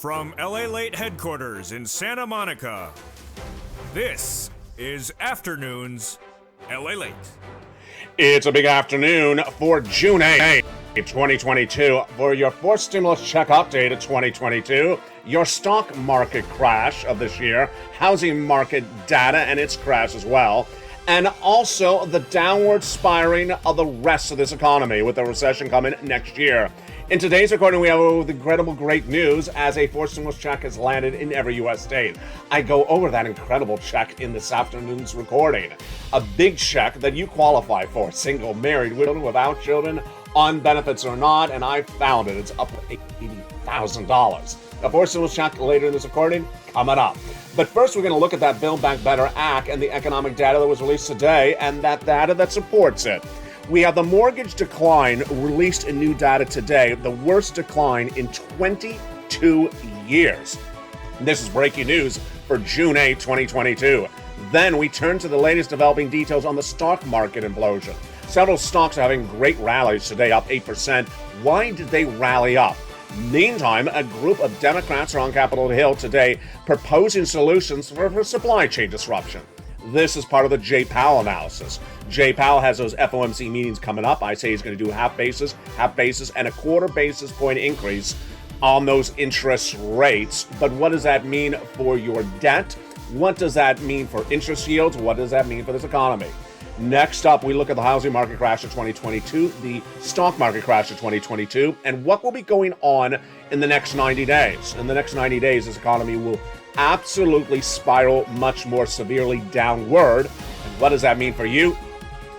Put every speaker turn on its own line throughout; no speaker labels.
From LALATE headquarters in Santa Monica, this is Afternoons LALATE.
It's a big afternoon for June 8th, 2022. For your fourth stimulus check update of 2022, your stock market crash of this year, housing market data and its crash as well, and also the downward spiraling of the rest of this economy with the recession coming next year. In today's recording, we have the incredible great news as a fourth stimulus check has landed in every U.S. state. I go over that incredible check in this afternoon's recording. A big check that you qualify for, single, married, widow, without children, on benefits or not, and I found it. It's up to $80,000. A fourth stimulus check later in this recording, coming up. But first, we're going to look at that Build Back Better Act and the economic data that was released today and that data that supports it. We have the mortgage decline released in new data today, the worst decline in 22 years. This is breaking news for June 8, 2022. Then we turn to the latest developing details on the stock market implosion. Several stocks are having great rallies today, up 8%. Why did they rally up? Meantime, a group of Democrats are on Capitol Hill today proposing solutions for supply chain disruption. This is part of the Jay Powell analysis. Jay Powell has those FOMC meetings coming up. I say he's going to do half basis, and a quarter basis point increase on those interest rates. But what does that mean for your debt? What does that mean for interest yields? What does that mean for this economy? Next up, we look at the housing market crash of 2022, the stock market crash of 2022, and what will be going on in the next 90 days. In the next 90 days, this economy will absolutely spiral much more severely downward. And what does that mean for you?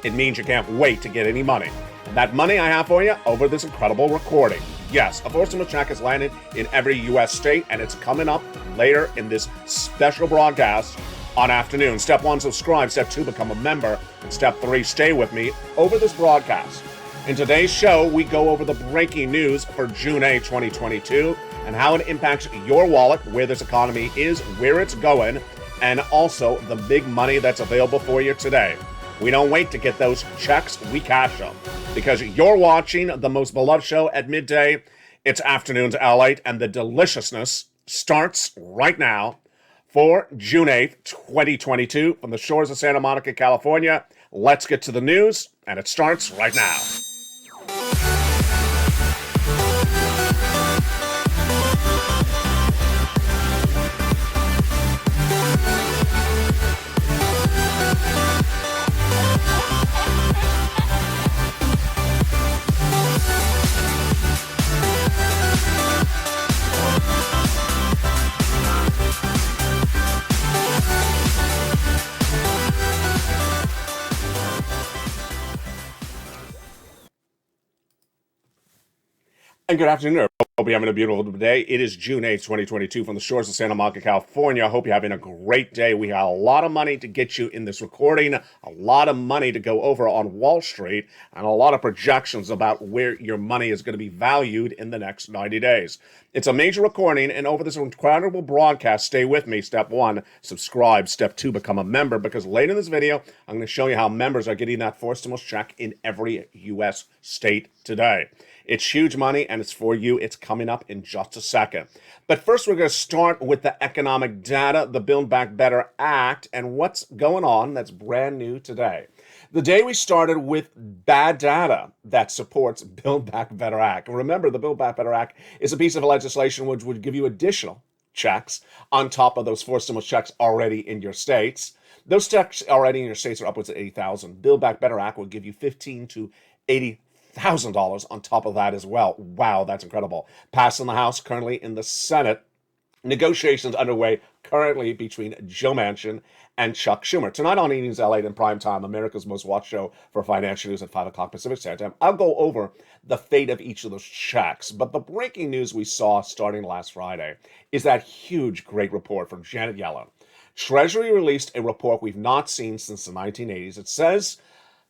It means you can't wait to get any money. And that money I have for you over this incredible recording. Yes, a fourth stimulus check has landed in every U.S. state, and it's coming up later in this special broadcast on afternoon. Step 1, subscribe. Step 2, become a member. And Step 3, stay with me over this broadcast. In today's show, we go over the breaking news for June 8, 2022, and how it impacts your wallet, where this economy is, where it's going, and also the big money that's available for you today. We don't wait to get those checks, we cash them. Because you're watching the most beloved show at midday. It's Afternoons LALATE, and the deliciousness starts right now for June 8th, 2022, from the shores of Santa Monica, California. Let's get to the news, and it starts right now. And good afternoon. Hope you're having a beautiful day. It is June 8th, 2022, from the shores of Santa Monica, California. I hope you're having a great day. We have a lot of money to get you in this recording, a lot of money to go over on Wall Street, and a lot of projections about where your money is going to be valued in the next 90 days. It's a major recording, and over this incredible broadcast, stay with me. Step 1, subscribe. Step 2, become a member, because later in this video, I'm going to show you how members are getting that fourth stimulus check in every U.S. state today. It's huge money, and it's for you. It's coming up in just a second. But first, we're going to start with the economic data, the Build Back Better Act, and what's going on that's brand new today. The day we started with bad data that supports Build Back Better Act. Remember, the Build Back Better Act is a piece of legislation which would give you additional checks on top of those four stimulus checks already in your states. Those checks already in your states are upwards of $80,000. Build Back Better Act will give you $15,000 to $80,000 on top of that as well. Wow, that's incredible. Passed in the House, currently in the Senate. Negotiations underway currently between Joe Manchin and Chuck Schumer. Tonight on Evenings LA in prime time, America's most watched show for financial news at 5 o'clock Pacific Standard Time, I'll go over the fate of each of those checks. But the breaking news we saw starting last Friday is that huge, great report from Janet Yellen. Treasury released a report we've not seen since the 1980s. It says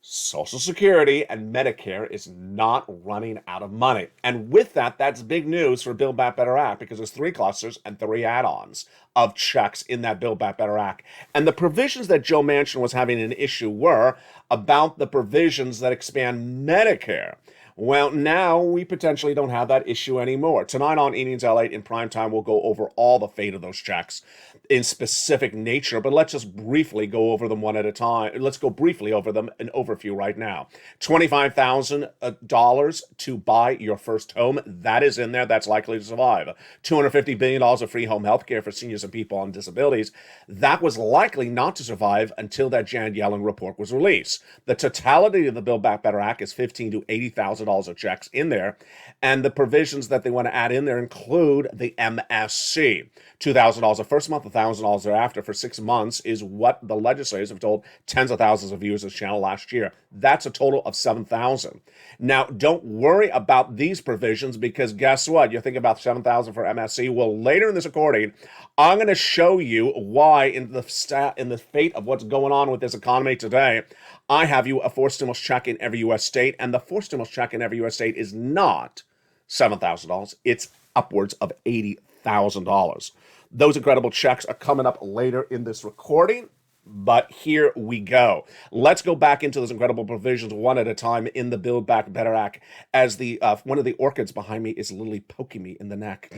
Social Security and Medicare is not running out of money. And with that, that's big news for Build Back Better Act, because there's 3 clusters and 3 add-ons of checks in that Build Back Better Act. And the provisions that Joe Manchin was having an issue were about the provisions that expand Medicare. Well, now we potentially don't have that issue anymore. Tonight on Evenings LA in prime time, we'll go over all the fate of those checks in specific nature, but let's just briefly go over them one at a time. Let's go briefly over them, an overview right now. $25,000 to buy your first home. That is in there. That's likely to survive. $250 billion of free home health care for seniors and people on disabilities. That was likely not to survive until that Janet Yellen report was released. The totality of the Build Back Better Act is $15,000 to $80,000 of checks in there, and the provisions that they want to add in there include the MSC. $2,000 the first month, $1,000 thereafter for 6 months is what the legislators have told tens of thousands of viewers of this channel last year. That's a total of $7,000. Now, don't worry about these provisions because guess what? You think about $7,000 for MSC. Well, later in this recording, I'm going to show you why in the fate of what's going on with this economy today, I have you a forced stimulus check in every U.S. state, and the forced stimulus check in every U.S. state is not $7,000. It's upwards of $80,000. Those incredible checks are coming up later in this recording, but here we go. Let's go back into those incredible provisions one at a time in the Build Back Better Act as the one of the orchids behind me is literally poking me in the neck.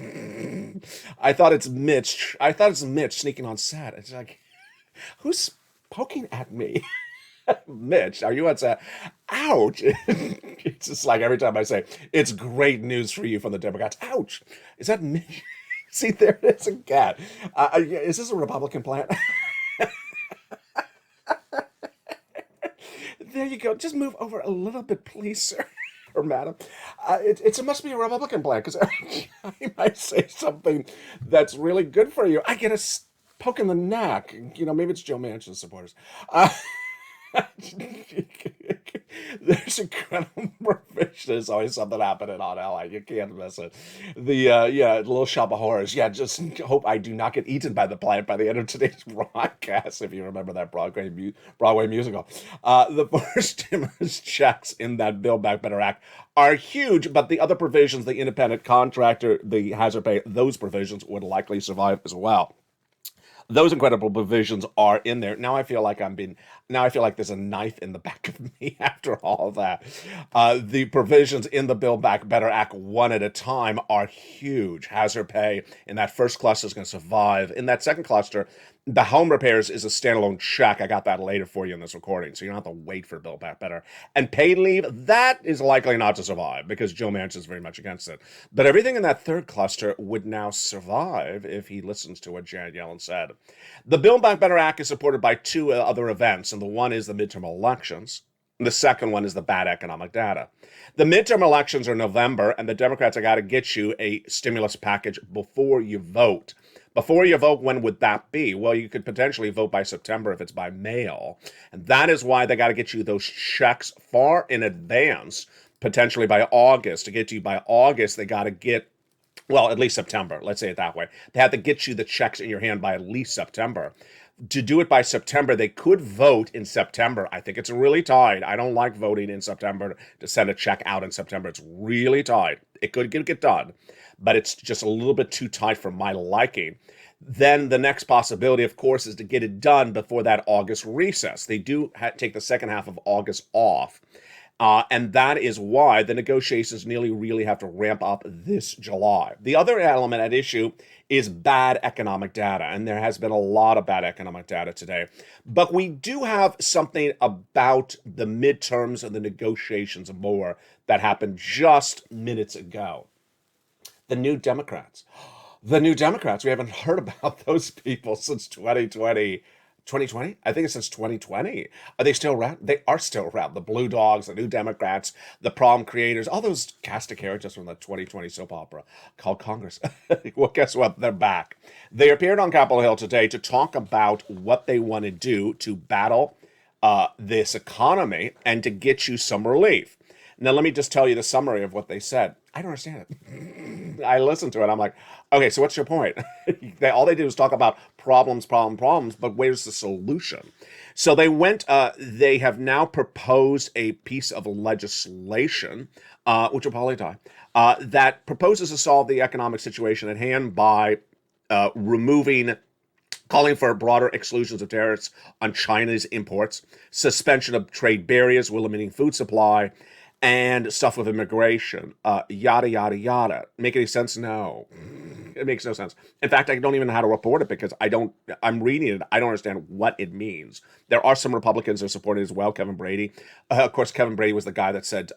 I thought it's Mitch sneaking on set. It's like, who's poking at me? Mitch, are you on set? Ouch. It's just like every time I say, it's great news for you from the Democrats. Ouch. Is that Mitch? See, there it is again. Is this a Republican plant? There you go. Just move over a little bit, please, sir or madam. It must be a Republican plant because I might say something that's really good for you. I get a poke in the neck. You know, maybe it's Joe Manchin's supporters. There's incredible provision. There's always something happening on LA. You can't miss it. The Little Shop of Horrors. Yeah, just hope I do not get eaten by the plant by the end of today's broadcast. If you remember that Broadway musical, the first stimulus checks in that Build Back Better Act are huge, but the other provisions, the independent contractor, the hazard pay, those provisions would likely survive as well. Those incredible provisions are in there. Now I feel like there's a knife in the back of me after all of that. The provisions in the Build Back Better Act one at a time are huge. Hazard pay in that first cluster is going to survive. In that second cluster, the home repairs is a standalone check. I got that later for you in this recording, so you don't have to wait for Build Back Better. And paid leave, that is likely not to survive because Joe Manchin is very much against it. But everything in that third cluster would now survive if he listens to what Janet Yellen said. The Build Back Better Act is supported by two other events, and the one is the midterm elections. And the second one is the bad economic data. The midterm elections are November, and the Democrats have got to get you a stimulus package before you vote. Before you vote, when would that be? Well, you could potentially vote by September if it's by mail. And that is why they got to get you those checks far in advance, potentially by August. To get to you by August, they got to get, well, at least September. Let's say it that way. They have to get you the checks in your hand by at least September. To do it by September, they could vote in September. I think it's really tight. I don't like voting in September to send a check out in September. It's really tight. It could get done, but it's just a little bit too tight for my liking. Then the next possibility, of course, is to get it done before that August recess. They do take the second half of August off. And that is why the negotiations nearly really have to ramp up this July. The other element at issue is bad economic data, and there has been a lot of bad economic data today. But we do have something about the midterms and the negotiations more that happened just minutes ago. The New Democrats. The New Democrats, we haven't heard about those people since 2020. 2020? I think it's since 2020. Are they still around? They are still around. The Blue Dogs, the New Democrats, the prom creators, all those cast of characters from the 2020 soap opera called Congress. Well, guess what? They're back. They appeared on Capitol Hill today to talk about what they want to do to battle this economy and to get you some relief. Now, let me just tell you the summary of what they said. I don't understand it. I listened to it. I'm like, okay, so what's your point? All they did was talk about problems, but where's the solution? So they have now proposed a piece of legislation, which will probably die, that proposes to solve the economic situation at hand by calling for broader exclusions of tariffs on China's imports, suspension of trade barriers, limiting food supply, and stuff with immigration, yada, yada, yada. Make any sense? No. It makes no sense. In fact, I don't even know how to report it because I'm reading it. I don't understand what it means. There are some Republicans that are supporting it as well. Kevin Brady. Of course, Kevin Brady was the guy that said,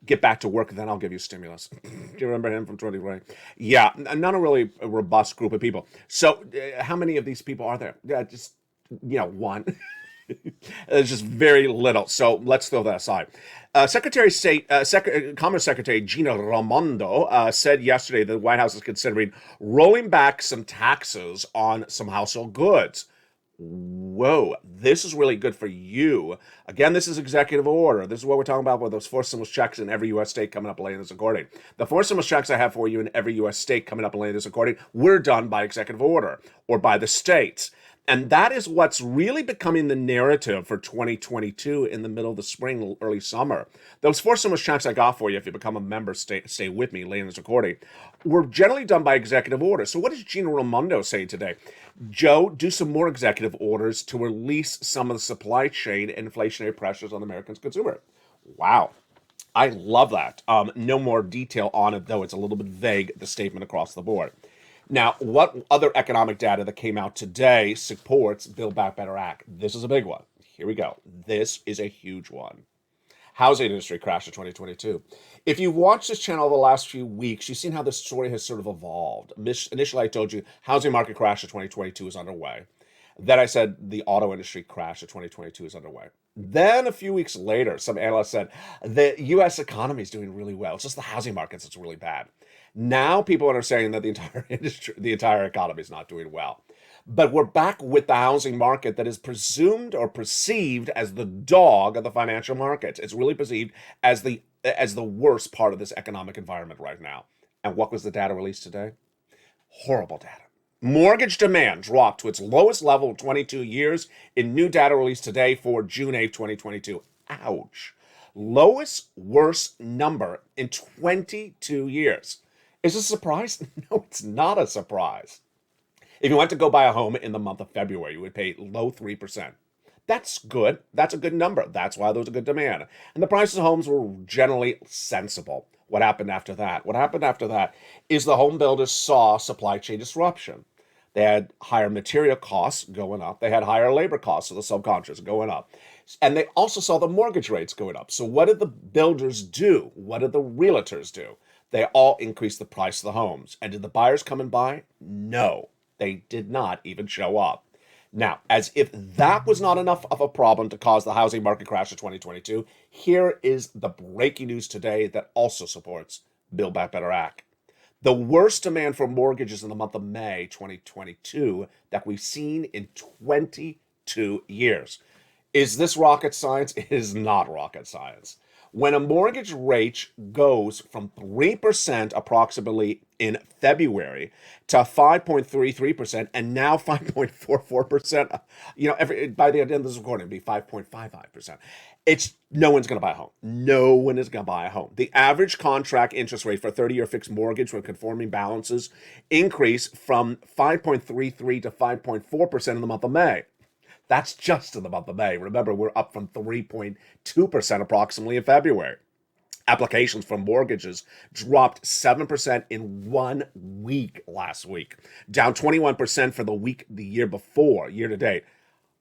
get back to work, then I'll give you stimulus. Do you remember him from 2020? Yeah, not a really robust group of people. So how many of these people are there? Yeah, just, one. There's just very little. So let's throw that aside. Secretary of State, Commerce Secretary Gina Raimondo said yesterday that the White House is considering rolling back some taxes on some household goods. Whoa, this is really good for you. Again, this is executive order. This is what we're talking about with those forced stimulus checks in every U.S. state coming up later this recording. The forced stimulus checks I have for you in every U.S. state coming up later this recording were done by executive order or by the states. And that is what's really becoming the narrative for 2022 in the middle of the spring, early summer. Those forced stimulus checks I got for you, if you become a member, stay with me later in this recording, were generally done by executive order. So what is Gina Raimondo saying today? Joe, do some more executive orders to release some of the supply chain and inflationary pressures on the American consumer. Wow. I love that. No more detail on it, though. It's a little bit vague, the statement across the board. Now, what other economic data that came out today supports Build Back Better Act? This is a big one. Here we go. This is a huge one. Housing industry crash of 2022. If you've watched this channel the last few weeks, you've seen how this story has sort of evolved. Initially, I told you housing market crash of 2022 is underway. Then I said the auto industry crash of 2022 is underway. Then a few weeks later, some analysts said the U.S. economy is doing really well. It's just the housing markets that's really bad. Now people are saying that the entire industry, the entire economy is not doing well. But we're back with the housing market that is presumed or perceived as the dog of the financial markets. It's really perceived as the worst part of this economic environment right now. And what was the data released today? Horrible data. Mortgage demand dropped to its lowest level in 22 years in new data released today for June 8, 2022. Ouch. Lowest, worst number in 22 years. Is this a surprise? No, it's not a surprise. If you went to go buy a home in the month of February, you would pay low 3%. That's good. That's a good number. That's why there was a good demand. And the prices of homes were generally sensible. What happened after that? What happened after that is the home builders saw supply chain disruption. They had higher material costs going up. They had higher labor costs, so the subcontractors going up. And they also saw the mortgage rates going up. So what did the builders do? What did the realtors do? They all increased the price of the homes. And did the buyers come and buy? No, they did not even show up. Now, as if that was not enough of a problem to cause the housing market crash of 2022, here is the breaking news today that also supports Build Back Better Act. The worst demand for mortgages in the month of May 2022 that we've seen in 22 years. Is this rocket science? It is not rocket science. When a mortgage rate goes from 3% approximately in February to 5.33% and now 5.44%, by the end of this recording, it'll be 5.55%. No one's going to buy a home. No one is going to buy a home. The average contract interest rate for a 30-year fixed mortgage with conforming balances increased from 5.33 to 5.4% in the month of May. That's just in the month of May. Remember, we're up from 3.2% approximately in February. Applications for mortgages dropped 7% in 1 week last week, down 21% for the week the year before, year to date.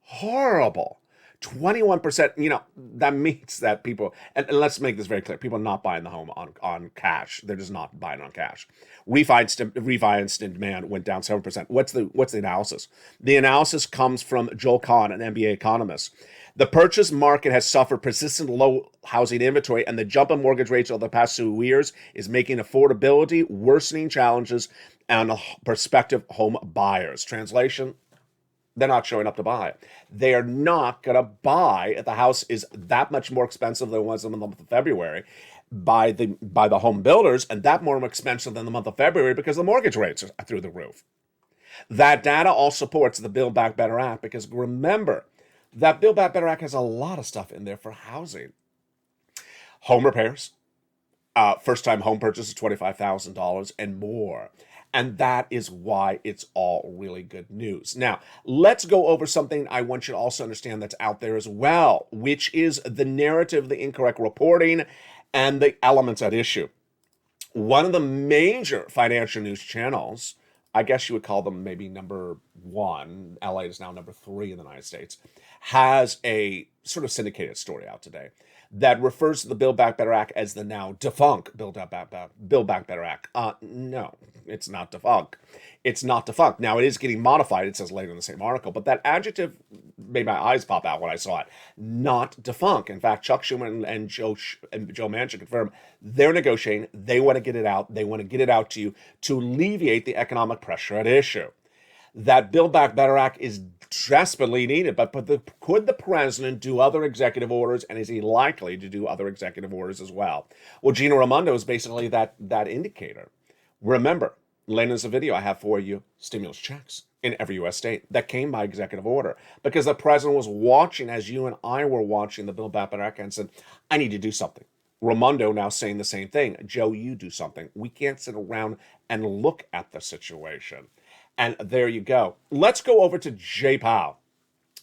Horrible. 21%, that means that people, and let's make this very clear, people are not buying the home on cash. They're just not buying on cash. Refi instant demand went down 7%. What's the analysis? The analysis comes from Joel Kahn, an MBA economist. The purchase market has suffered persistent low housing inventory, and the jump in mortgage rates over the past 2 years is making affordability worsening challenges on prospective home buyers. Translation: they're not showing up to buy. They are not going to buy. The house is that much more expensive than it was in the month of February by the home builders, and that more expensive than the month of February because the mortgage rates are through the roof. That data all supports the Build Back Better Act, because remember, that Build Back Better Act has a lot of stuff in there for housing. Home repairs, first-time home purchase of $25,000 and more. And that is why it's all really good news. Now, let's go over something I want you to also understand that's out there as well, which is the narrative, the incorrect reporting, and the elements at issue. One of the major financial news channels, I guess you would call them maybe number one, LA is now number three in the United States, has a sort of syndicated story out today that refers to the Build Back Better Act as the now defunct Build Back Better Act. No, it's not defunct. It's not defunct. Now, it is getting modified, it says later in the same article, but that adjective made my eyes pop out when I saw it. Not defunct. In fact, Chuck Schumer and Joe Manchin confirm they're negotiating. They want to get it out. They want to get it out to you to alleviate the economic pressure at issue. That Build Back Better Act is desperately needed, but could the president do other executive orders, and is he likely to do other executive orders as well? Well, Gina Raimondo is basically that indicator. Remember, later in the video, I have for you stimulus checks in every U.S. state that came by executive order because the president was watching, as you and I were watching the Build Back Better Act, and said, I need to do something. Raimondo now saying the same thing. Joe, you do something. We can't sit around and look at the situation. And there you go. Let's go over to Jay Powell.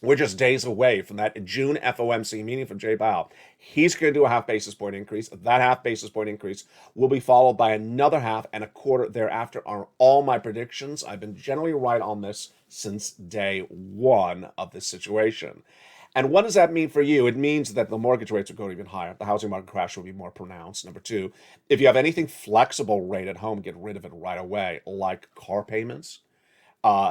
We're just days away from that June FOMC meeting from Jay Powell. He's going to do a half basis point increase. That half basis point increase will be followed by another half and a quarter thereafter are all my predictions. I've been generally right on this since day one of this situation. And what does that mean for you? It means that the mortgage rates will go even higher. The housing market crash will be more pronounced. Number two, if you have anything flexible rate at home, get rid of it right away, like car payments.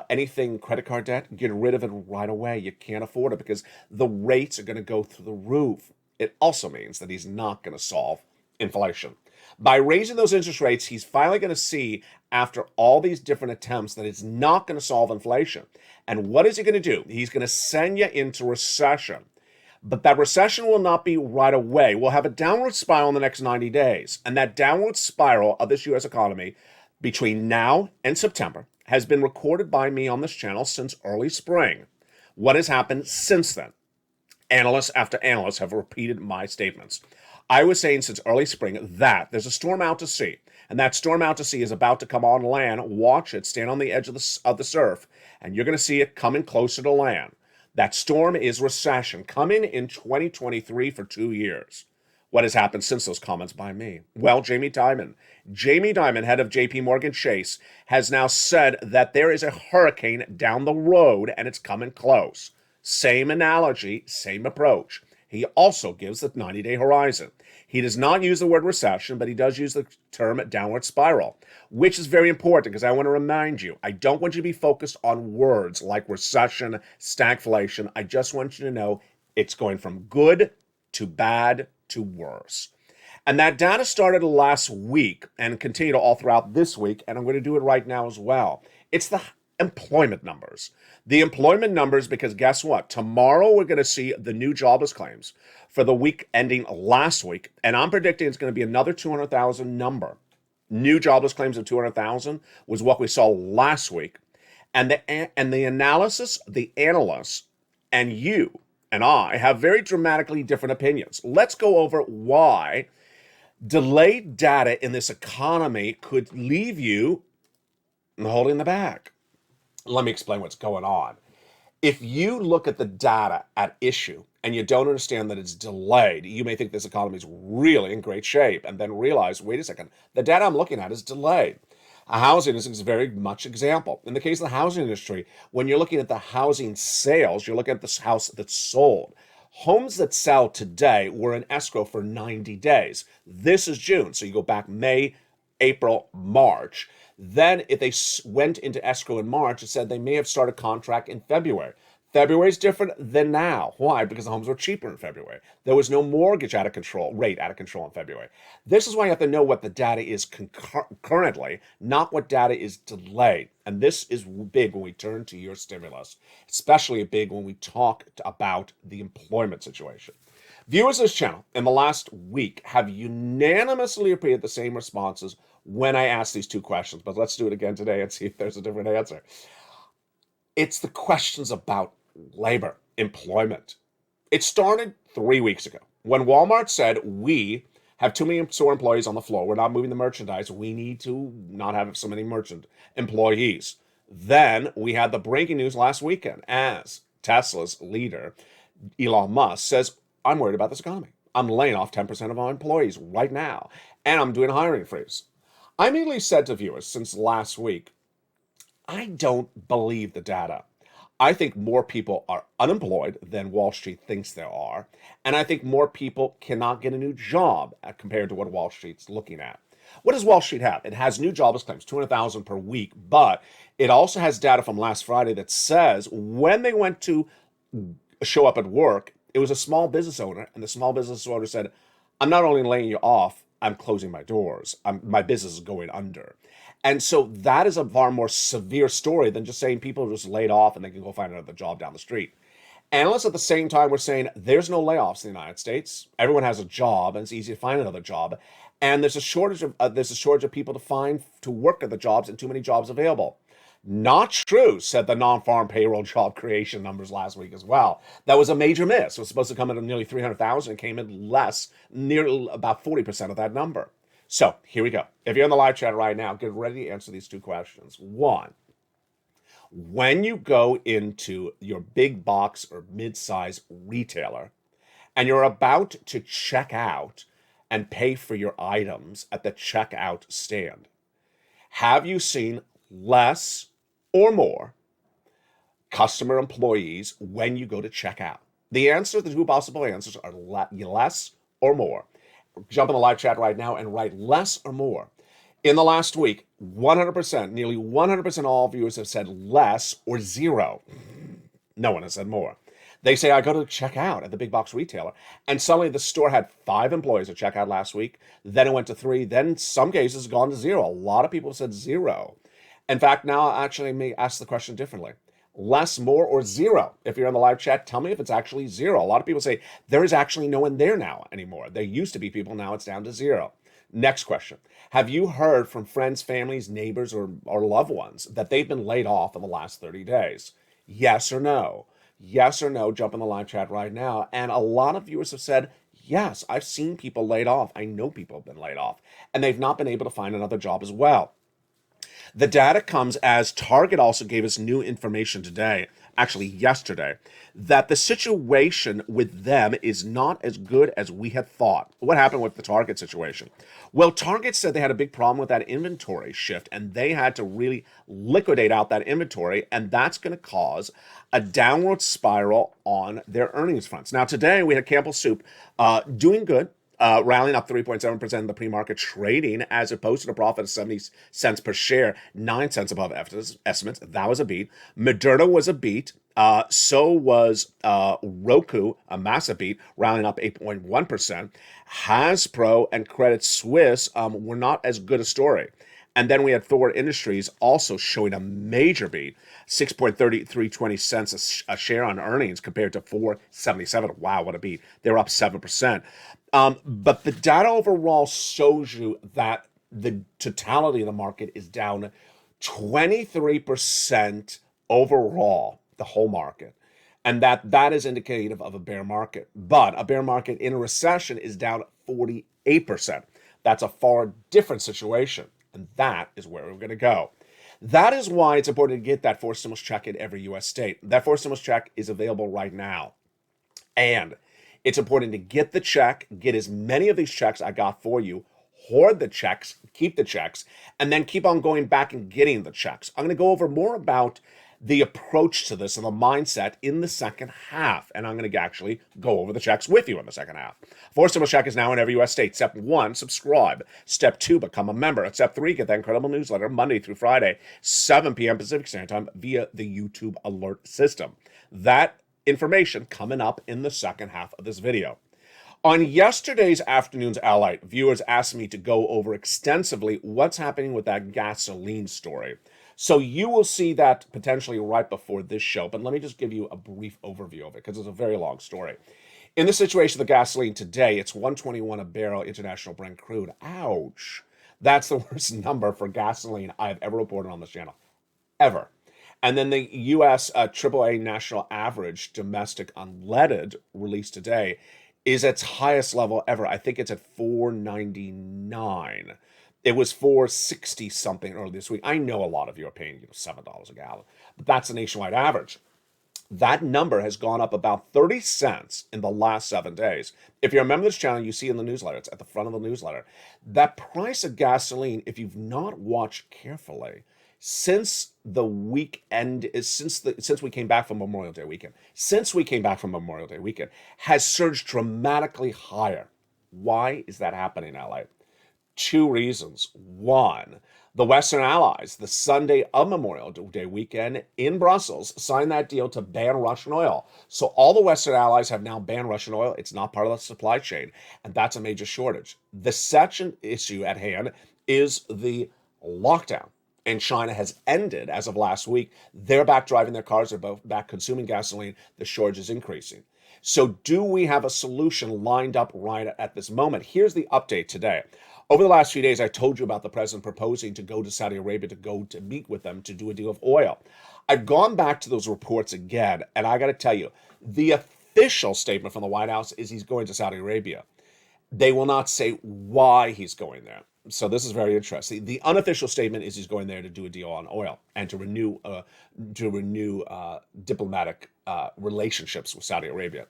Anything credit card debt, get rid of it right away. You can't afford it because the rates are going to go through the roof. It also means that he's not going to solve inflation. By raising those interest rates, he's finally going to see, after all these different attempts, that it's not going to solve inflation. And what is he going to do? He's going to send you into recession. But that recession will not be right away. We'll have a downward spiral in the next 90 days. And that downward spiral of this U.S. economy between now and September has been recorded by me on this channel since early spring. What has happened since then? Analysts after analysts have repeated my statements. I was saying since early spring that there's a storm out to sea, and that storm out to sea is about to come on land. Watch it, stand on the edge of the surf, and you're going to see it coming closer to land. That storm is recession, coming in 2023 for 2 years. What has happened since those comments by me? Well, Jamie Dimon, head of JP Morgan Chase, has now said that there is a hurricane down the road and it's coming close. Same analogy, same approach. He also gives the 90-day horizon. He does not use the word recession, but he does use the term downward spiral, which is very important because I want to remind you, I don't want you to be focused on words like recession, stagflation. I just want you to know it's going from good to bad to worse. And that data started last week and continued all throughout this week, and I'm going to do it right now as well. It's the employment numbers. The employment numbers, because guess what? Tomorrow we're going to see the new jobless claims for the week ending last week, and I'm predicting it's going to be another 200,000 number. New jobless claims of 200,000 was what we saw last week. And the analysis, the analysts, and you and I have very dramatically different opinions. Let's go over why delayed data in this economy could leave you holding the bag. Let me explain what's going on. If you look at the data at issue and you don't understand that it's delayed, you may think this economy is really in great shape and then realize, wait a second, the data I'm looking at is delayed. Housing is very much example. In the case of the housing industry, when you're looking at the housing sales, you're looking at this house that's sold. Homes that sell today were in escrow for 90 days. This is June, so you go back May, April, March. Then if they went into escrow in March, it said they may have started contract in February. February is different than now. Why? Because the homes were cheaper in February. There was no mortgage rate out of control in February. This is why you have to know what the data is currently, not what data is delayed. And this is big when we turn to your stimulus, especially big when we talk about the employment situation. Viewers of this channel in the last week have unanimously repeated the same responses when I asked these two questions, but let's do it again today and see if there's a different answer. It's the questions about labor, employment. It started 3 weeks ago when Walmart said, we have too many store employees on the floor. We're not moving the merchandise. We need to not have so many merchant employees. Then we had the breaking news last weekend as Tesla's leader, Elon Musk, says, I'm worried about this economy. I'm laying off 10% of our employees right now, and I'm doing a hiring freeze. I immediately said to viewers since last week, I don't believe the data. I think more people are unemployed than Wall Street thinks there are. And I think more people cannot get a new job compared to what Wall Street's looking at. What does Wall Street have? It has new jobless claims, 200,000 per week, but it also has data from last Friday that says when they went to show up at work, it was a small business owner, and the small business owner said, I'm not only laying you off, I'm closing my doors. My business is going under. And so that is a far more severe story than just saying people are just laid off and they can go find another job down the street. Analysts at the same time were saying there's no layoffs in the United States. Everyone has a job and it's easy to find another job. And there's a shortage of people to work at the jobs and too many jobs available. Not true, said the non-farm payroll job creation numbers last week as well. That was a major miss. It was supposed to come in at nearly 300,000 and came in less, nearly about 40% of that number. So here we go. If you're in the live chat right now, get ready to answer these two questions. One, when you go into your big box or mid-size retailer and you're about to check out and pay for your items at the checkout stand, have you seen less or more customer employees when you go to check out? The two possible answers are less or more. Jump in the live chat right now and write less or more. In the last week, 100%, nearly 100% of all viewers have said less or zero. No one has said more. They say, I go to check out at the big box retailer, and suddenly the store had 5 employees at checkout last week. Then it went to 3. Then in some cases, gone to 0. A lot of people said 0. In fact, now I actually may ask the question differently. Less, more, or 0? If you're in the live chat, tell me if it's actually 0. A lot of people say there is actually no one there now anymore. There used to be people, now it's down to 0. Next question. Have you heard from friends, families, neighbors, or loved ones that they've been laid off in the last 30 days? Yes or no? Yes or no, jump in the live chat right now. And a lot of viewers have said, yes, I've seen people laid off. I know people have been laid off, and they've not been able to find another job as well. The data comes as Target also gave us new information today, actually yesterday, that the situation with them is not as good as we had thought. What happened with the Target situation? Well, Target said they had a big problem with that inventory shift, and they had to really liquidate out that inventory, and that's going to cause a downward spiral on their earnings fronts. Now, today we had Campbell Soup doing good. Rallying up 3.7% in the pre-market trading as it posted a profit of 70 cents per share, 9 cents above estimates. That was a beat. Moderna was a beat. So was Roku, a massive beat, rallying up 8.1%. Hasbro and Credit Suisse were not as good a story. And then we had Thor Industries also showing a major beat, 6.3320 cents a share on earnings compared to 4.77. Wow, what a beat. They're up 7%. But the data overall shows you that the totality of the market is down 23% overall, the whole market. And that is indicative of a bear market. But a bear market in a recession is down 48%. That's a far different situation. And that is where we're going to go. That is why it's important to get that forced stimulus check in every U.S. state. That forced stimulus check is available right now. And it's important to get the check, get as many of these checks I got for you, hoard the checks, keep the checks, and then keep on going back and getting the checks. I'm going to go over more about the approach to this and the mindset in the second half. And I'm going to actually go over the checks with you in the second half. Forced stimulus check is now in every U.S. state. Step 1, subscribe. Step 2, become a member. Step 3, get that incredible newsletter Monday through Friday, 7 p.m. Pacific Standard Time via the YouTube alert system. That information coming up in the second half of this video. On yesterday's afternoon's LALATE, viewers asked me to go over extensively what's happening with that gasoline story. So you will see that potentially right before this show, but let me just give you a brief overview of it because it's a very long story. In the situation of the gasoline today, it's $121 a barrel international Brent crude. Ouch. That's the worst number for gasoline I've ever reported on this channel, ever. And then the U.S. AAA national average domestic unleaded released today is its highest level ever. I think it's at $4.99. It was $4.60 something earlier this week. I know a lot of you are paying $7 a gallon, but that's the nationwide average. That number has gone up about 30 cents in the last 7 days. If you remember this channel, you see in the newsletter, it's at the front of the newsletter, that price of gasoline, if you've not watched carefully, since the weekend is since we came back from Memorial Day weekend, has surged dramatically higher. Why is that happening, LA? Two reasons. One, the Western Allies, the Sunday of Memorial Day weekend in Brussels, signed that deal to ban Russian oil. So all the Western Allies have now banned Russian oil. It's not part of the supply chain, and that's a major shortage. The second issue at hand is the lockdown. And China has ended as of last week. They're back driving their cars. They're both back consuming gasoline. The shortage is increasing. So do we have a solution lined up right at this moment? Here's the update today. Over the last few days, I told you about the president proposing to go to Saudi Arabia to go to meet with them to do a deal of oil. I've gone back to those reports again, and I got to tell you, the official statement from the White House is he's going to Saudi Arabia. They will not say why he's going there. So this is very interesting. The unofficial statement is he's going there to do a deal on oil and to renew diplomatic relationships with Saudi Arabia.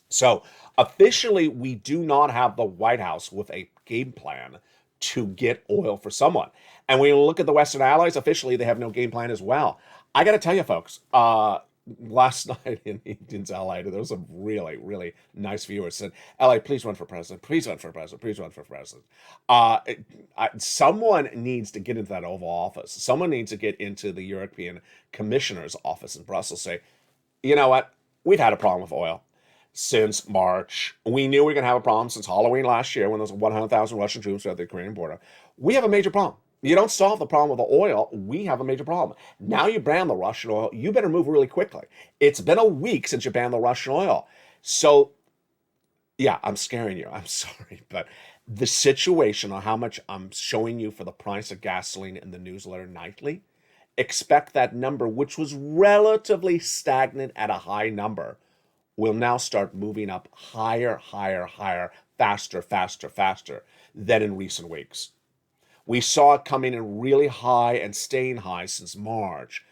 So officially, we do not have the White House with a game plan to get oil for someone. And when you look at the Western Allies, officially, they have no game plan as well. I got to tell you, folks, last night in LA, there was some really, really nice viewers said, LA, please run for president. Please run for president. Please run for president. Someone needs to get into that Oval Office. Someone needs to get into the European Commissioner's office in Brussels, say, you know what? We've had a problem with oil since March. We knew we were going to have a problem since Halloween last year when there was 100,000 Russian troops at the Ukrainian border. We have a major problem. You don't solve the problem with the oil, we have a major problem. Now you ban the Russian oil, you better move really quickly. It's been a week since you banned the Russian oil. So, yeah, I'm scaring you. I'm sorry. But the situation on how much I'm showing you for the price of gasoline in the newsletter nightly, expect that number, which was relatively stagnant at a high number, will now start moving up higher, higher, higher, faster, faster, faster than in recent weeks. We saw it coming in really high and staying high since March,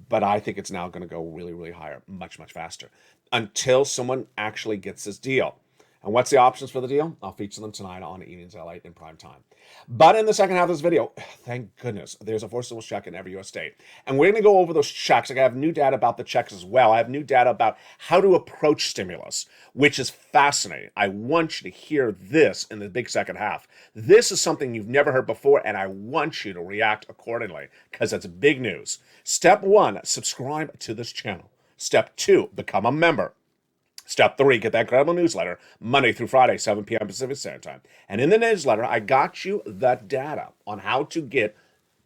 but I think it's now going to go really, really higher, much, much faster, until someone actually gets this deal. And what's the options for the deal? I'll feature them tonight on Evenings LA in prime time. But in the second half of this video, thank goodness, there's a forced stimulus check in every U.S. state. And we're going to go over those checks. I have new data about the checks as well. I have new data about how to approach stimulus, which is fascinating. I want you to hear this in the big second half. This is something you've never heard before, and I want you to react accordingly because it's big news. Step 1, subscribe to this channel. Step 2, become a member. Step 3, get that incredible newsletter Monday through Friday, 7 p.m. Pacific Standard Time. And in the newsletter, I got you the data on how to get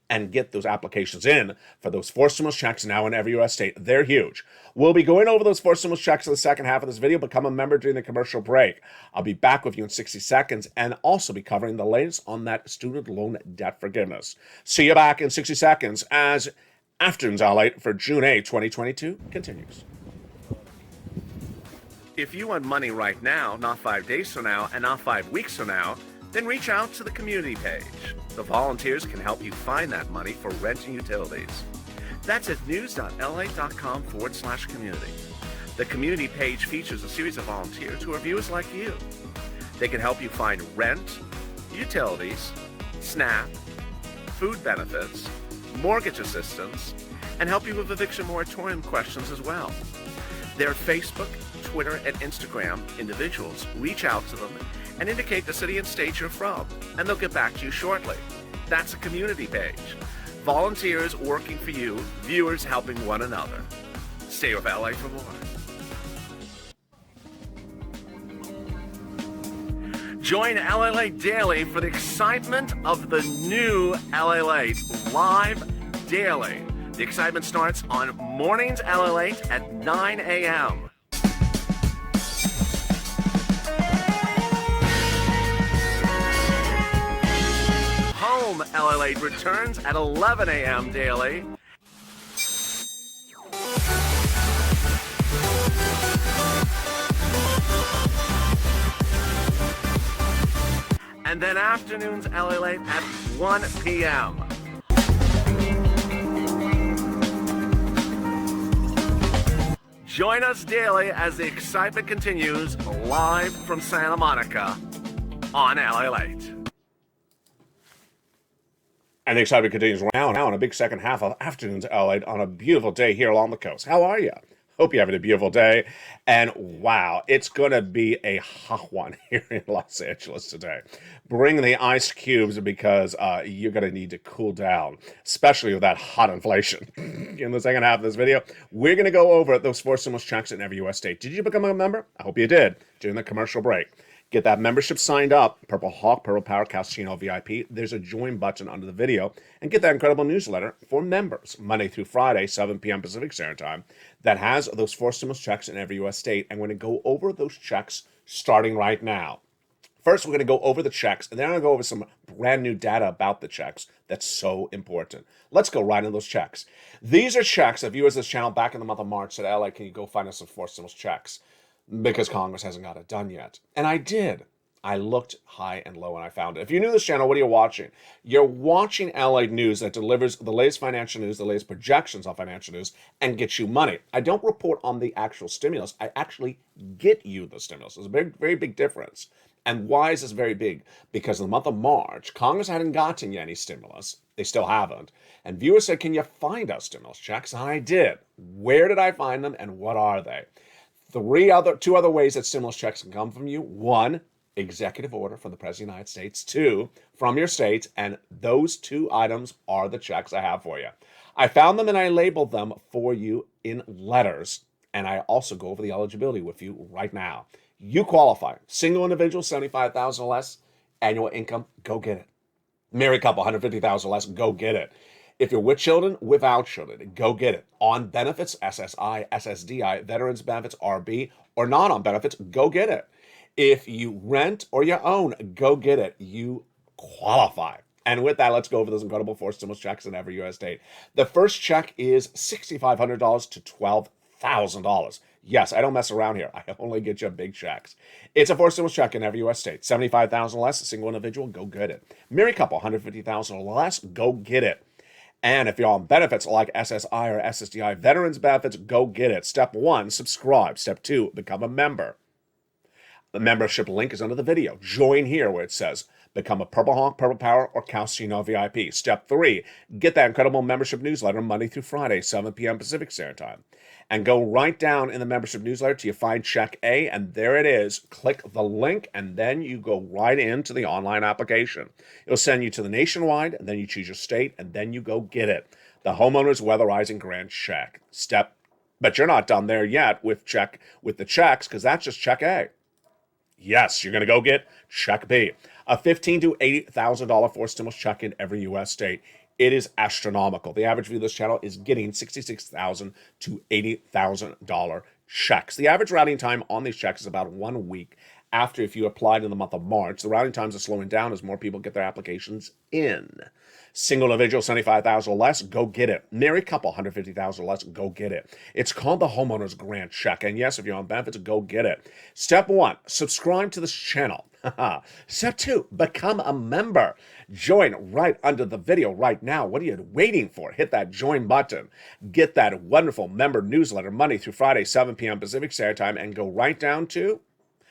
those applications in for those forced stimulus checks now in every U.S. state. They're huge. We'll be going over those forced stimulus checks in the second half of this video. Become a member during the commercial break. I'll be back with you in 60 seconds and also be covering the latest on that student loan debt forgiveness. See you back in 60 seconds as Afternoons LALATE for June 8, 2022 continues.
If you want money right now, not 5 days from now, and not 5 weeks from now, then reach out to the community page. The volunteers can help you find that money for rent and utilities. That's at news.la.com/community. The community page features a series of volunteers who are viewers like you. They can help you find rent, utilities, SNAP, food benefits, mortgage assistance, and help you with eviction moratorium questions as well. Their Facebook, Twitter, and Instagram individuals reach out to them and indicate the city and state you're from, and they'll get back to you shortly. That's a community page. Volunteers working for you, viewers helping one another. Stay with LA for more. Join LALATE Daily for the excitement of the new LALATE live daily. The excitement starts on Mornings LALATE at 9 a.m. Home LALATE returns at 11 a.m. daily. And then Afternoons LALATE at 1 p.m. Join us daily as the excitement continues live from Santa Monica on LALATE.
And the excitement continues now on a big second half of Afternoons LA on a beautiful day here along the coast. How are you? Hope you're having a beautiful day. And wow, it's going to be a hot one here in Los Angeles today. Bring the ice cubes because you're going to need to cool down, especially with that hot inflation. In the second half of this video, we're going to go over those 4 stimulus checks in every U.S. state. Did you become a member? I hope you did during the commercial break. Get that membership signed up, Purple Hawk, Purple Power, Casino VIP. There's a join button under the video. And get that incredible newsletter for members, Monday through Friday, 7 p.m. Pacific Standard Time, that has those 4 stimulus checks in every U.S. state. And we're going to go over those checks starting right now. First, we're going to go over the checks, and then I'm going to go over some brand new data about the checks that's so important. Let's go right into those checks. These are checks that viewers of this channel back in the month of March said, LA, can you go find us some 4 stimulus checks? Because Congress hasn't got it done yet. And I did. I looked high and low and I found it. If you're new to this channel, what are you watching? You're watching LA News that delivers the latest financial news, the latest projections on financial news, and gets you money. I don't report on the actual stimulus. I actually get you the stimulus. There's a very, very big difference. And why is this very big? Because in the month of March, Congress hadn't gotten you any stimulus. They still haven't. And viewers said, can you find us stimulus checks? And I did. Where did I find them and what are they? Two other ways that stimulus checks can come from you. 1, executive order from the President of the United States. 2, from your states. And those 2 items are the checks I have for you. I found them and I labeled them for you in letters. And I also go over the eligibility with you right now. You qualify. Single individual, $75,000 or less. Annual income, go get it. Married couple, $150,000 or less, go get it. If you're with children, without children, go get it. On benefits, SSI, SSDI, veterans benefits, RB, or not on benefits, go get it. If you rent or you own, go get it. You qualify. And with that, let's go over those incredible 4 stimulus checks in every U.S. state. The first check is $6,500 to $12,000. Yes, I don't mess around here. I only get you big checks. It's a 4 stimulus check in every U.S. state. $75,000 or less, a single individual, go get it. Married couple, $150,000 or less, go get it. And if you're on benefits like SSI or SSDI, veterans benefits, go get it. Step 1, subscribe. Step 2, become a member. The membership link is under the video. Join here where it says become a Purple Hawk, Purple Power, or Casino VIP. Step 3, get that incredible membership newsletter Monday through Friday, 7 p.m. Pacific Standard Time. And go right down in the membership newsletter till you find check A, and there it is. Click the link, and then you go right into the online application. It'll send you to the nationwide, and then you choose your state, and then you go get it. The homeowner's weatherizing grant check. But you're not done there yet with the checks, because that's just check A. Yes, you're going to go get check B. A $15,000 to $80,000 4 stimulus check in every U.S. state. It is astronomical. The average view of this channel is getting $66,000 to $80,000 checks. The average routing time on these checks is about 1 week after if you applied in the month of March. The routing times are slowing down as more people get their applications in. Single individual, $75,000 or less, go get it. Married couple, $150,000 or less, go get it. It's called the homeowner's grant check. And yes, if you're on benefits, go get it. Step 1, subscribe to this channel. Step 2, become a member. Join right under the video right now. What are you waiting for? Hit that join button. Get that wonderful member newsletter Monday through Friday, 7 p.m. Pacific Standard Time, and go right down to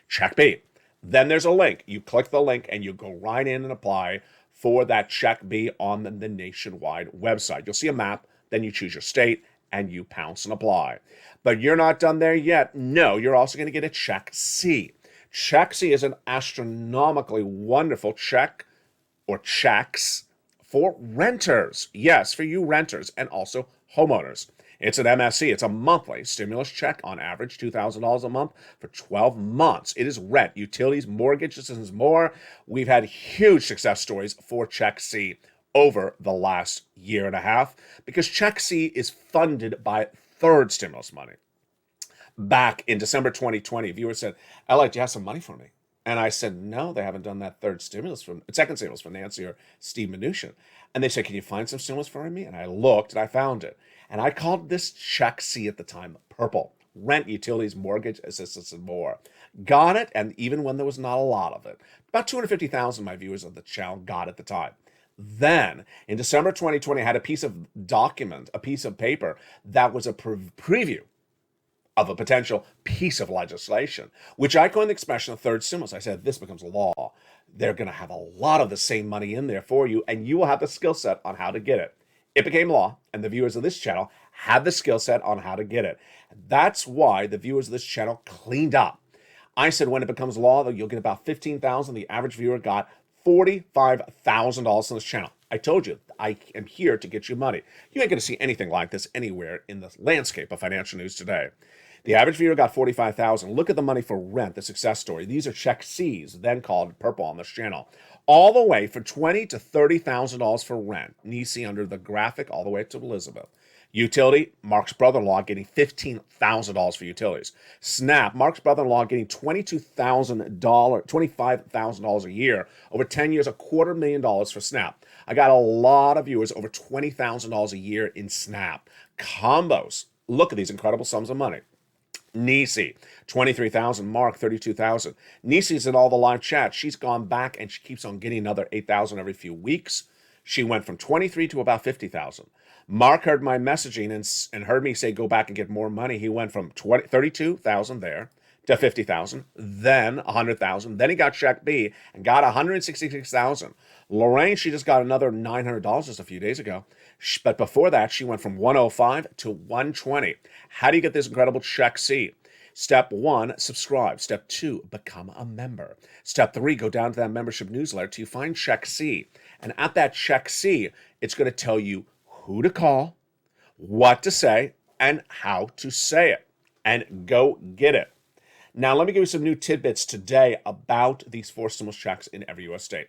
check B. Then there's a link. You click the link and you go right in and apply for that check B on the nationwide website. You'll see a map, then you choose your state, and you pounce and apply. But you're not done there yet. No, you're also going to get a check C. Check C is an astronomically wonderful check or checks for renters. Yes, for you renters and also homeowners. It's an MSC. It's a monthly stimulus check, on average $2,000 a month for 12 months. It is rent, utilities, mortgages, and more. We've had huge success stories for Check C over the last year and a half because Check C is funded by third stimulus money. Back in December 2020, viewers said, "LA, do you have some money for me?" And I said, "No, they haven't done that second stimulus from Nancy or Steve Mnuchin." And they said, "Can you find some stimulus for me?" And I looked and I found it. And I called this Check C at the time purple. Rent, utilities, mortgage, assistance, and more. Got it, and even when there was not a lot of it. About 250,000 of my viewers of the channel got it at the time. Then, in December 2020, I had a piece of paper that was a preview of a potential piece of legislation, which I coined the expression of third stimulus. I said, if this becomes law, they're going to have a lot of the same money in there for you, and you will have the skill set on how to get it. It became law, and the viewers of this channel had the skill set on how to get it. That's why the viewers of this channel cleaned up. I said when it becomes law, you'll get about $15,000. The average viewer got $45,000 on this channel. I told you, I am here to get you money. You ain't going to see anything like this anywhere in the landscape of financial news today. The average viewer got $45,000. Look at the money for rent, the success story. These are check C's, then called purple on this channel. All the way for $20,000 to $30,000 for rent. And you see under the graphic all the way to Elizabeth. Utility, Mark's brother-in-law getting $15,000 for utilities. Snap, Mark's brother-in-law getting $25,000 a year. Over 10 years, $250,000 for Snap. I got a lot of viewers over $20,000 a year in Snap. Combos, look at these incredible sums of money. Nisi, $23,000. Mark, $32,000. Nisi's in all the live chat. She's gone back and she keeps on getting another $8,000 every few weeks. She went from 23 to about 50,000. Mark heard my messaging and heard me say go back and get more money. He went from 32,000 there to 50,000, then 100,000. Then he got check B and got 166,000. Lorraine, she just got another $900 just a few days ago. But before that, she went from 105 to 120. How do you get this incredible check C? Step 1, subscribe. Step 2, become a member. Step 3, go down to that membership newsletter till you find check C. And at that check C, it's going to tell you who to call, what to say, and how to say it. And go get it. Now, let me give you some new tidbits today about these 4 stimulus checks in every U.S. state.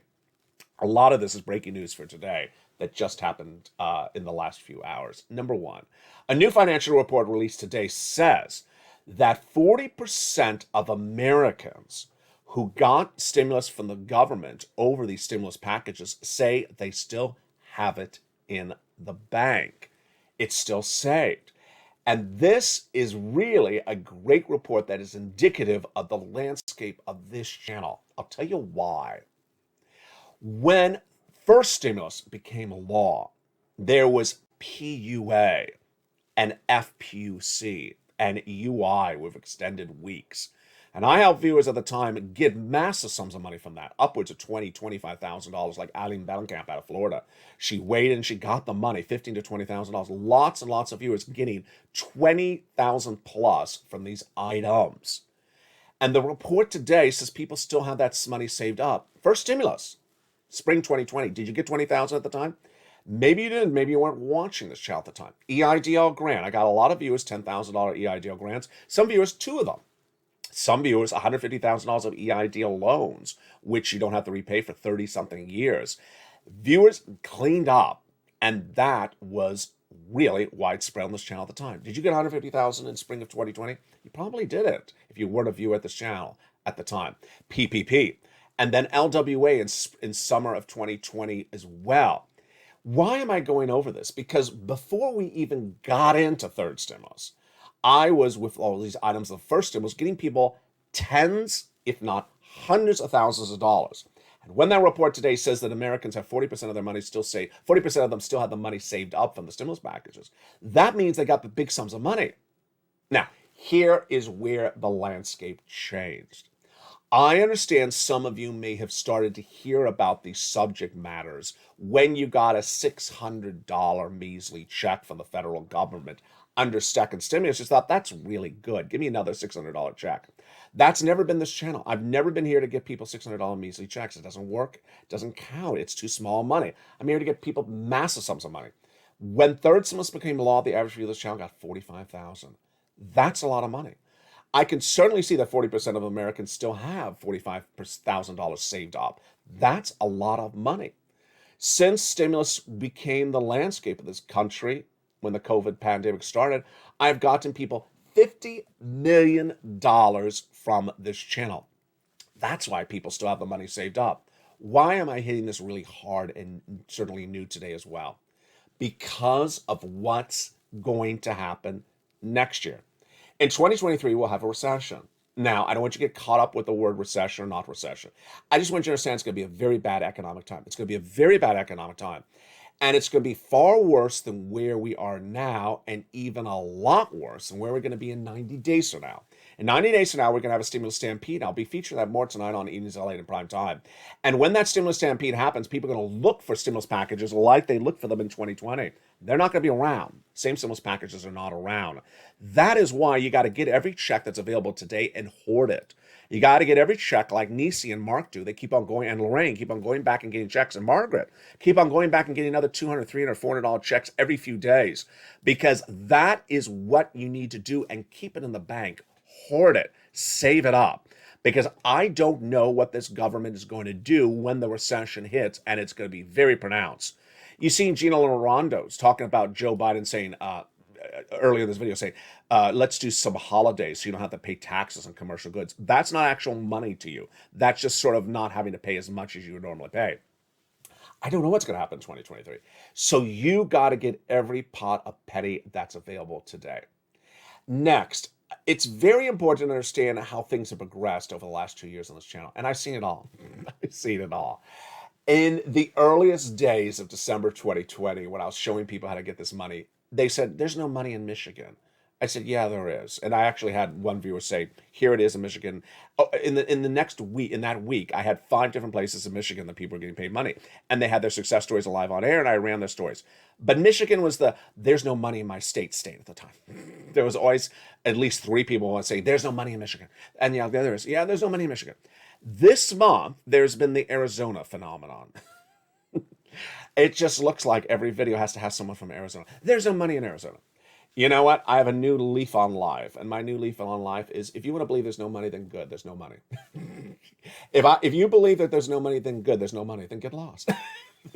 A lot of this is breaking news for today that just happened in the last few hours. Number 1, a new financial report released today says that 40% of Americans who got stimulus from the government over these stimulus packages say they still have it in the bank. It's still saved. And this is really a great report that is indicative of the landscape of this channel. I'll tell you why. When first stimulus became law, there was PUA and FPUC and UI with extended weeks. And I helped viewers at the time get massive sums of money from that, upwards of $20,000, $25,000, like Eileen Bellenkamp out of Florida. She waited and she got the money, $15,000 to $20,000. Lots and lots of viewers getting $20,000 plus from these items. And the report today says people still have that money saved up. First stimulus, spring 2020. Did you get $20,000 at the time? Maybe you didn't. Maybe you weren't watching this channel at the time. EIDL grant. I got a lot of viewers, $10,000 EIDL grants. Some viewers, 2 of them. Some viewers, $150,000 of EIDL loans, which you don't have to repay for 30-something years. Viewers cleaned up, and that was really widespread on this channel at the time. Did you get $150,000 in spring of 2020? You probably didn't if you weren't a viewer at this channel at the time. PPP. And then LWA in summer of 2020 as well. Why am I going over this? Because before we even got into third stimulus, I was, with all these items of first stimulus, getting people tens, if not hundreds of thousands of dollars. And when that report today says that Americans have 40% of their money still saved, 40% of them still have the money saved up from the stimulus packages, that means they got the big sums of money. Now, here is where the landscape changed. I understand some of you may have started to hear about these subject matters when you got a $600 measly check from the federal government under second stimulus. Just thought, that's really good. Give me another $600 check. That's never been this channel. I've never been here to get people $600 measly checks. It doesn't work. It doesn't count. It's too small money. I'm here to get people massive sums of money. When third stimulus became law, the average viewer of this channel got $45,000. That's a lot of money. I can certainly see that 40% of Americans still have $45,000 saved up. That's a lot of money. Since stimulus became the landscape of this country, when the COVID pandemic started, I've gotten people $50 million from this channel. That's why people still have the money saved up. Why am I hitting this really hard and certainly new today as well? Because of what's going to happen next year. In 2023, we'll have a recession. Now, I don't want you to get caught up with the word recession or not recession. I just want you to understand it's going to be a very bad economic time. It's going to be a very bad economic time. And it's going to be far worse than where we are now, and even a lot worse than where we're going to be in 90 days from now. In 90 days from now, we're going to have a stimulus stampede. I'll be featuring that more tonight on Evenings LA in prime time. And when that stimulus stampede happens, people are going to look for stimulus packages like they looked for them in 2020. They're not going to be around. Same stimulus packages are not around. That is why you got to get every check that's available today and hoard it. You got to get every check like Nisi and Mark do. They keep on going, and Lorraine keep on going back and getting checks, and Margaret keep on going back and getting another $200, $300, $400 checks every few days, because that is what you need to do, and keep it in the bank. Hoard it. Save it up. Because I don't know what this government is going to do when the recession hits, and it's going to be very pronounced. You've seen Gina Lorando's talking about Joe Biden saying, earlier in this video, saying, let's do some holidays so you don't have to pay taxes on commercial goods. That's not actual money to you. That's just sort of not having to pay as much as you would normally pay. I don't know what's going to happen in 2023. So you got to get every pot of petty that's available today. Next, it's very important to understand how things have progressed over the last 2 years on this channel. And I've seen it all. I've seen it all. In the earliest days of December 2020, when I was showing people how to get this money, they said, there's no money in Michigan. I said, yeah, there is. And I actually had one viewer say, here it is in Michigan. Oh, in the next week, in that week, I had 5 different places in Michigan that people were getting paid money. And they had their success stories live on air, and I ran their stories. But Michigan was there's no money in my state at the time. There was always at least 3 people saying, there's no money in Michigan. And yeah, there is. Yeah, there's no money in Michigan. This month, there's been the Arizona phenomenon. It just looks like every video has to have someone from Arizona. There's no money in Arizona. You know what? I have a new leaf on life, and my new leaf on life is, if you want to believe there's no money, then good, there's no money. If you believe that there's no money, then good, there's no money, then get lost.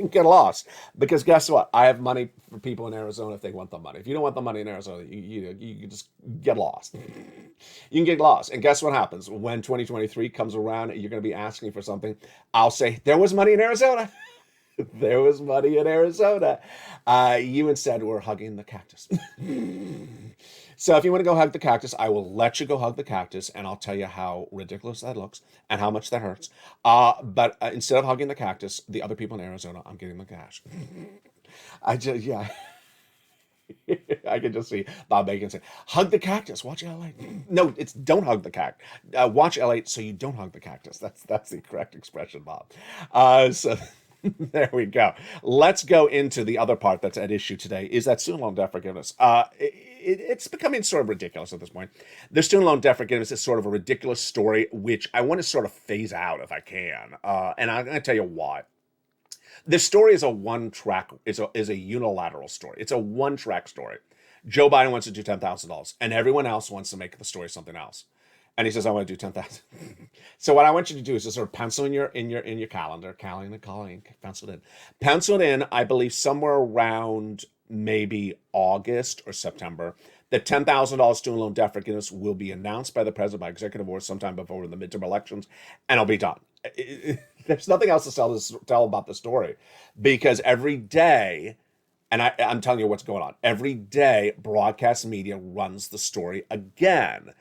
Get lost. Because guess what? I have money for people in Arizona if they want the money. If you don't want the money in Arizona, you just get lost. You can get lost. And guess what happens? When 2023 comes around, you're going to be asking for something. I'll say, there was money in Arizona. There was money in Arizona. You instead were hugging the cactus. So if you want to go hug the cactus, I will let you go hug the cactus, and I'll tell you how ridiculous that looks and how much that hurts. But instead of hugging the cactus, the other people in Arizona, I'm getting the cash. I can just see Bob Bacon say, hug the cactus, watch LA. No, it's don't hug the cactus. Watch LA so you don't hug the cactus. That's the correct expression, Bob. So there we go. Let's go into the other part that's at issue today, is that student loan debt forgiveness. It's becoming sort of ridiculous at this point. The student loan debt forgiveness is sort of a ridiculous story, which I want to sort of phase out if I can. And I'm going to tell you why. This story is a one-track, is a unilateral story. It's a one-track story. Joe Biden wants to do $10,000, and everyone else wants to make the story something else. And he says, I want to do 10,000. So what I want you to do is just sort of pencil in your calendar, pencil it in. Pencil it in, I believe somewhere around maybe August or September. The $10,000 student loan debt forgiveness will be announced by the president by executive order sometime before the midterm elections, and it'll be done. There's nothing else to tell about the story, because every day, and I'm telling you what's going on, every day broadcast media runs the story again.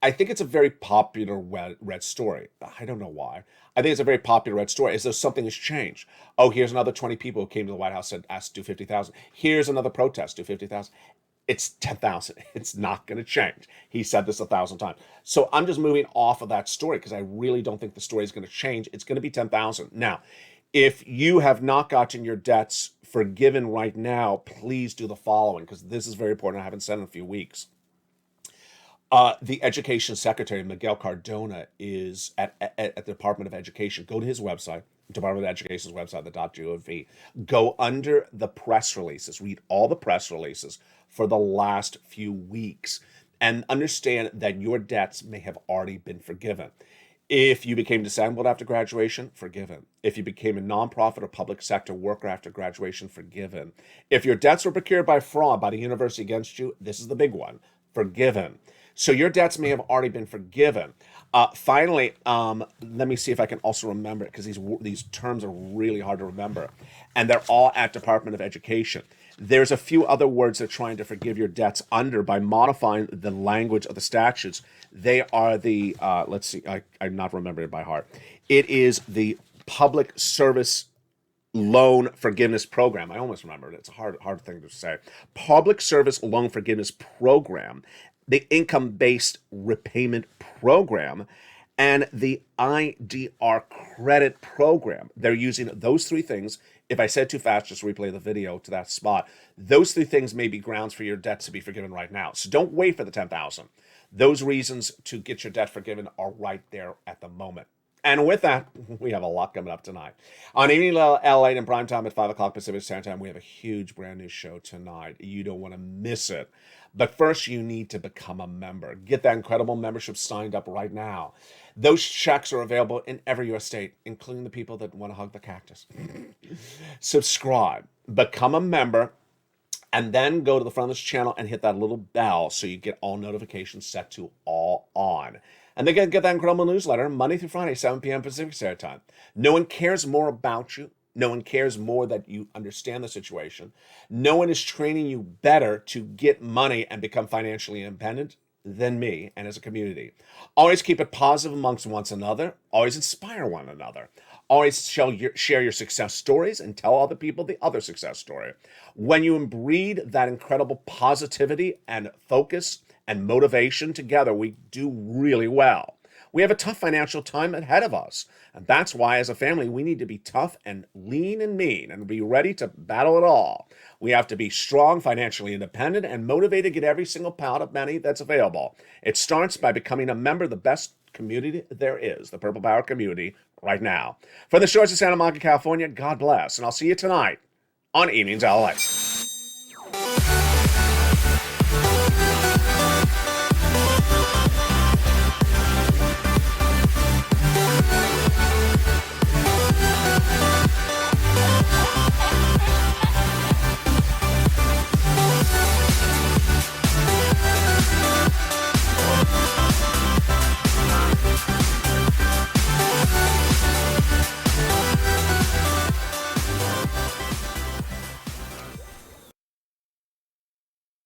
I think it's a very popular read story. I don't know why. I think it's a very popular read story, as though something has changed. Oh, here's another 20 people who came to the White House and asked to do 50,000. Here's another protest, do 50,000. It's 10,000. It's not going to change. He said this 1,000 times. So I'm just moving off of that story, because I really don't think the story is going to change. It's going to be 10,000. Now, if you have not gotten your debts forgiven right now, please do the following, because this is very important. I haven't said in a few weeks. The Education Secretary, Miguel Cardona, is at the Department of Education. Go to his website, Department of Education's website, the .gov. Go under the press releases. Read all the press releases for the last few weeks, and understand that your debts may have already been forgiven. If you became disabled after graduation, forgiven. If you became a nonprofit or public sector worker after graduation, forgiven. If your debts were procured by fraud by the university against you, this is the big one, forgiven. So your debts may have already been forgiven. Finally, let me see if I can also remember it, because these terms are really hard to remember, and they're all at Department of Education. There's a few other words they're trying to forgive your debts under by modifying the language of the statutes. They are the, let's see, I'm not remembering it by heart. It is the Public Service loan forgiveness program. I almost remembered it. It's a hard thing to say. Public service loan forgiveness program, the income-based repayment program, and the IDR credit program. They're using those three things. If I said too fast, just replay the video to that spot. Those three things may be grounds for your debt to be forgiven right now. So don't wait for the 10,000. Those reasons to get your debt forgiven are right there at the moment. And with that, we have a lot coming up tonight. On Evening LALATE in prime time at 5 o'clock Pacific Standard Time, we have a huge brand new show tonight. You don't want to miss it. But first, you need to become a member. Get that incredible membership signed up right now. Those checks are available in every U.S. state, including the people that want to hug the cactus. Subscribe. Become a member. And then go to the front of this channel and hit that little bell so you get all notifications set to all on. And they get that incredible newsletter Monday through Friday, 7 p.m. Pacific Standard Time. No one cares more about you. No one cares more that you understand the situation. No one is training you better to get money and become financially independent than me and as a community. Always keep it positive amongst one another. Always inspire one another. Always share your success stories and tell other people the other success story. When you breed that incredible positivity and focus and motivation together, we do really well. We have a tough financial time ahead of us. And that's why, as a family, we need to be tough and lean and mean and be ready to battle it all. We have to be strong, financially independent, and motivated to get every single pound of money that's available. It starts by becoming a member of the best community there is, the Purple Power community, right now. From the shores of Santa Monica, California, God bless. And I'll see you tonight on Evenings LA.